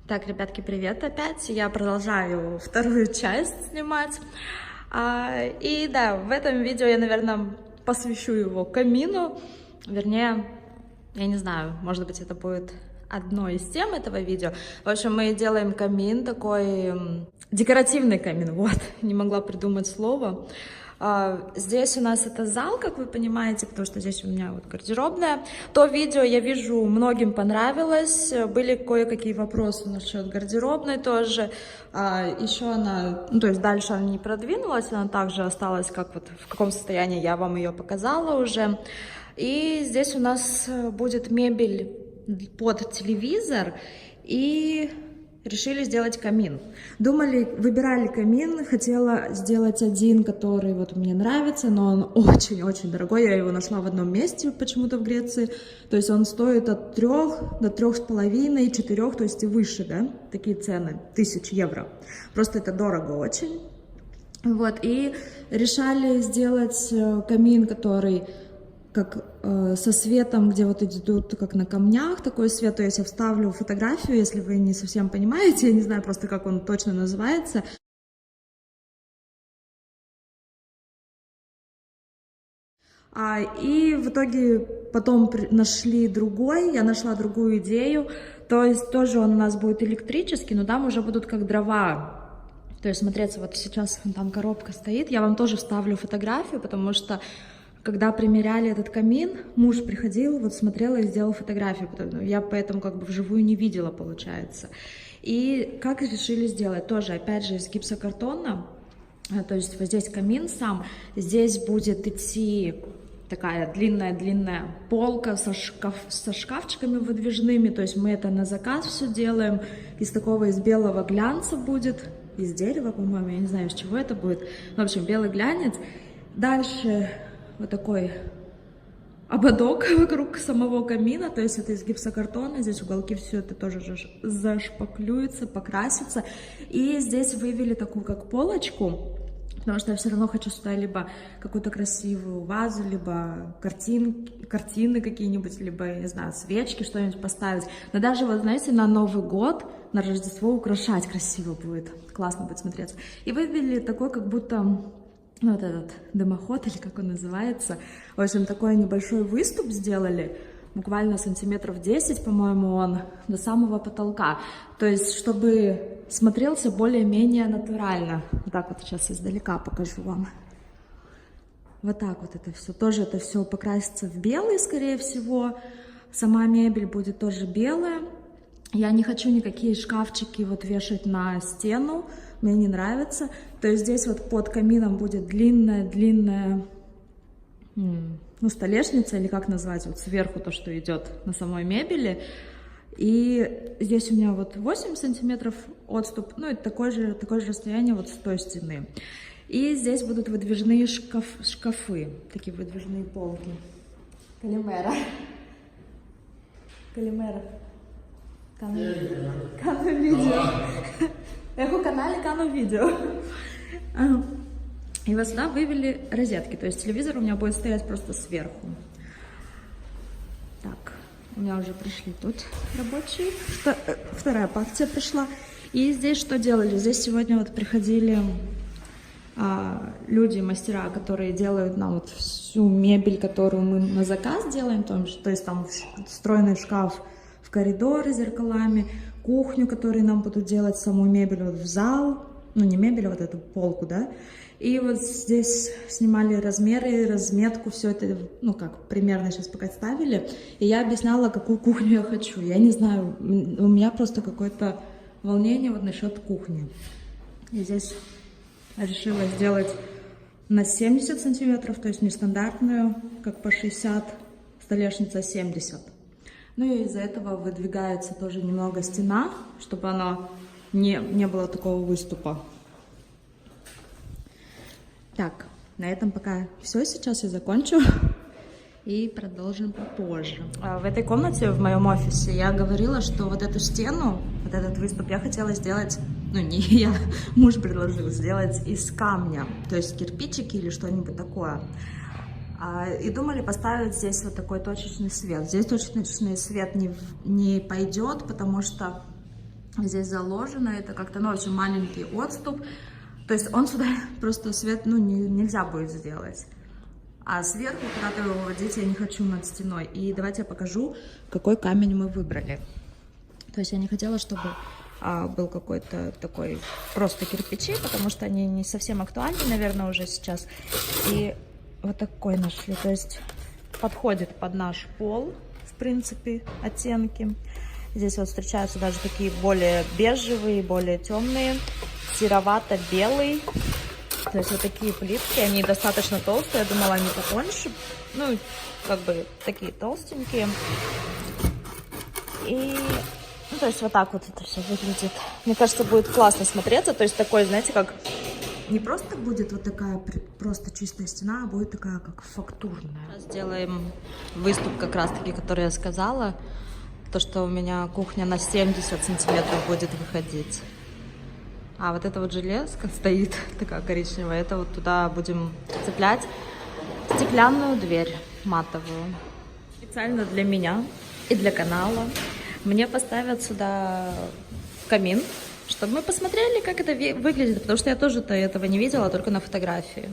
Так, ребятки, привет опять. Я продолжаю вторую часть снимать. И да, в этом видео я, наверное, посвящу его камину. Вернее, я не знаю, может быть, это будет одной из тем этого видео. В общем, мы делаем камин, такой декоративный камин, вот, не могла придумать слово. Здесь у нас это зал, как вы понимаете, потому что здесь у меня вот гардеробная. То видео, я вижу, многим понравилось. Были кое-какие вопросы насчет гардеробной тоже. Еще она, ну, то есть дальше она не продвинулась, она также осталась, как вот в каком состоянии я вам ее показала уже. И здесь у нас будет мебель под телевизор и решили сделать камин. Думали, выбирали камин, хотела сделать один, который вот мне нравится, но он очень-очень дорогой. Я его нашла в одном месте почему-то в Греции. То есть он стоит от 3 до 3,5, 4, то есть и выше, да, такие цены, 1000 евро. Просто это дорого очень. Вот, и решали сделать камин, который как со светом, где вот идут как на камнях такой свет, то есть я вставлю фотографию, если вы не совсем понимаете, я не знаю просто, как он точно называется. И в итоге потом нашли другой, я нашла другую идею, то есть тоже он у нас будет электрический, но там уже будут как дрова. То есть смотрите, вот сейчас там коробка стоит, я вам тоже вставлю фотографию, потому что когда примеряли этот камин, муж приходил, вот смотрела и сделал фотографию. Я поэтому как бы вживую не видела, получается. И как решили сделать? Тоже, опять же, из гипсокартона. То есть вот здесь камин сам, здесь будет идти такая длинная-длинная полка со шкафчиками выдвижными. То есть мы это на заказ все делаем. Из такого, из белого глянца будет, из дерева, по-моему, я не знаю, из чего это будет. В общем, белый глянец. Дальше вот такой ободок вокруг самого камина, то есть это из гипсокартона, здесь уголки все это тоже зашпаклюется, покрасится. И здесь вывели такую как полочку, потому что я все равно хочу сюда либо какую-то красивую вазу, либо картины какие-нибудь, либо, я не знаю, свечки, что-нибудь поставить. Но даже вот, знаете, на Новый год, на Рождество украшать красиво будет, классно будет смотреться. И вывели такой как будто вот этот дымоход, или как он называется. В общем, такой небольшой выступ сделали, буквально сантиметров 10, по-моему, он, до самого потолка. То есть, чтобы смотрелся более-менее натурально. Вот так вот сейчас издалека покажу вам. Вот так вот это все. Тоже это все покрасится в белый, скорее всего. Сама мебель будет тоже белая. Я не хочу никакие шкафчики вот вешать на стену. Мне не нравится. То есть здесь вот под камином будет длинная, ну, столешница, или как назвать, вот сверху то, что идет на самой мебели. И здесь у меня вот 8 сантиметров отступ, ну, это такое же расстояние вот с той стены. И здесь будут выдвижные шкафы, такие выдвижные полки. Калимера. Кану видео. Έχω канале Кану видео. И вот сюда вывели розетки, то есть телевизор у меня будет стоять просто сверху. Так, у меня уже пришли тут рабочие, вторая партия пришла. И здесь что делали? Здесь сегодня вот приходили люди, мастера, которые делают нам вот всю мебель, которую мы на заказ делаем, то есть там встроенный шкаф в коридоры с зеркалами, кухню, которую нам будут делать, саму мебель вот в зал, ну не мебель, а вот эту полку, да. И вот здесь снимали размеры, разметку, все это, ну как, примерно сейчас пока ставили. И я объясняла, какую кухню я хочу. Я не знаю, у меня просто какое-то волнение вот насчет кухни. И здесь решила сделать на 70 сантиметров, то есть нестандартную, как по 60, столешница 70. Ну и из-за этого выдвигается тоже немного стена, чтобы она не было такого выступа. Так, на этом пока все. Сейчас я закончу и продолжим попозже. В этой комнате, в моем офисе, я говорила, что вот эту стену, вот этот выступ я хотела сделать, ну не я, муж предложил сделать из камня, то есть кирпичики или что-нибудь такое. И думали поставить здесь вот такой точечный свет. Здесь точечный свет не пойдет, потому что здесь заложено, это как-то, ну, в общем, маленький отступ. То есть он сюда просто свет, ну, нельзя будет сделать. А сверху куда-то его выводить я не хочу над стеной. И давайте я покажу, какой камень мы выбрали. То есть я не хотела, чтобы был какой-то такой просто кирпичи, потому что они не совсем актуальны, наверное, уже сейчас. И вот такой нашли. То есть подходит под наш пол, в принципе, оттенки. Здесь вот встречаются даже такие более бежевые, более темные, серовато-белый. То есть вот такие плитки, они достаточно толстые, я думала, они потоньше, ну, как бы такие толстенькие. И, ну, то есть вот так вот это все выглядит. Мне кажется, будет классно смотреться, то есть такой, знаете, как... Не просто будет вот такая просто чистая стена, а будет такая, как фактурная. Сейчас сделаем выступ как раз-таки, который я сказала. То, что у меня кухня на 70 сантиметров будет выходить. А вот эта вот железка стоит, такая коричневая, это вот туда будем цеплять стеклянную дверь матовую. Специально для меня и для канала мне поставят сюда камин, чтобы мы посмотрели, как это выглядит, потому что я тоже-то этого не видела, только на фотографии.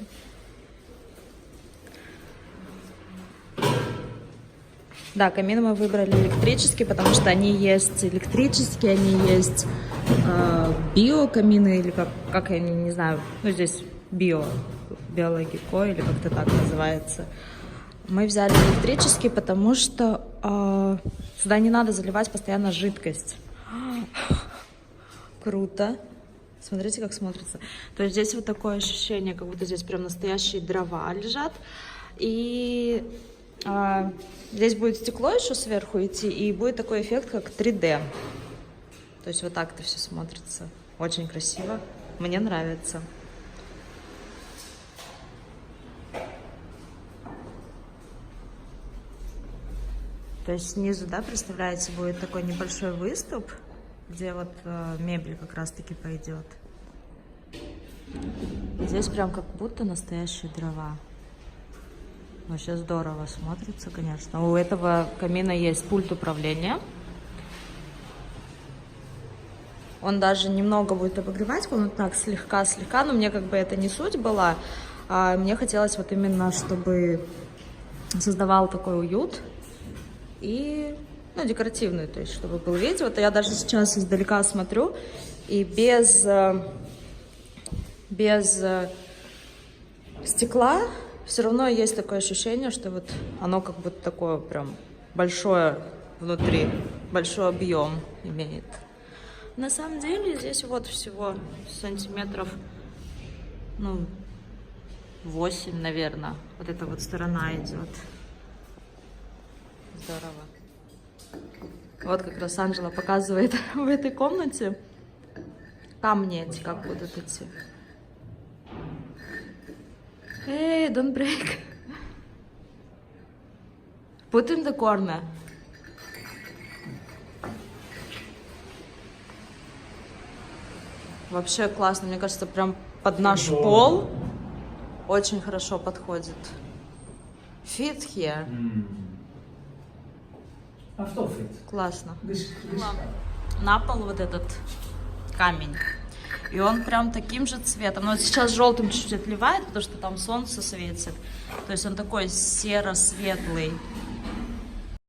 Да, камин мы выбрали электрический, потому что они есть электрические, они есть биокамины, или как я не знаю, ну здесь биологико, или как-то так называется. Мы взяли электрический, потому что сюда не надо заливать постоянно жидкость. Круто. Смотрите, как смотрится. То есть здесь вот такое ощущение, как будто здесь прям настоящие дрова лежат. И здесь будет стекло еще сверху идти, и будет такой эффект, как 3D. То есть вот так это все смотрится. Очень красиво. Мне нравится. То есть снизу, да, представляете, будет такой небольшой выступ, где вот мебель как раз-таки пойдет. И здесь прям как будто настоящие дрова. Вообще здорово смотрится, конечно. У этого камина есть пульт управления. Он даже немного будет обогревать комнату, так, слегка-слегка, но мне как бы это не суть была. Мне хотелось вот именно, чтобы создавал такой уют и, ну, декоративный, то есть чтобы был вид. Вот я даже сейчас издалека смотрю, и без стекла все равно есть такое ощущение, что вот оно как будто такое прям большое внутри, большой объем имеет. На самом деле здесь вот всего сантиметров, ну, 8, наверное. Вот эта вот сторона идет. Здорово. Вот как раз Анжела показывает в этой комнате. Камни эти как будут идти. Эй, don't break. Put in the corner. Вообще классно, мне кажется, прям под наш пол очень хорошо подходит. Fit here. А что fit? Классно. На пол вот этот камень. И он прям таким же цветом. Но сейчас желтым чуть-чуть отливает, потому что там солнце светит. То есть он такой серо-светлый.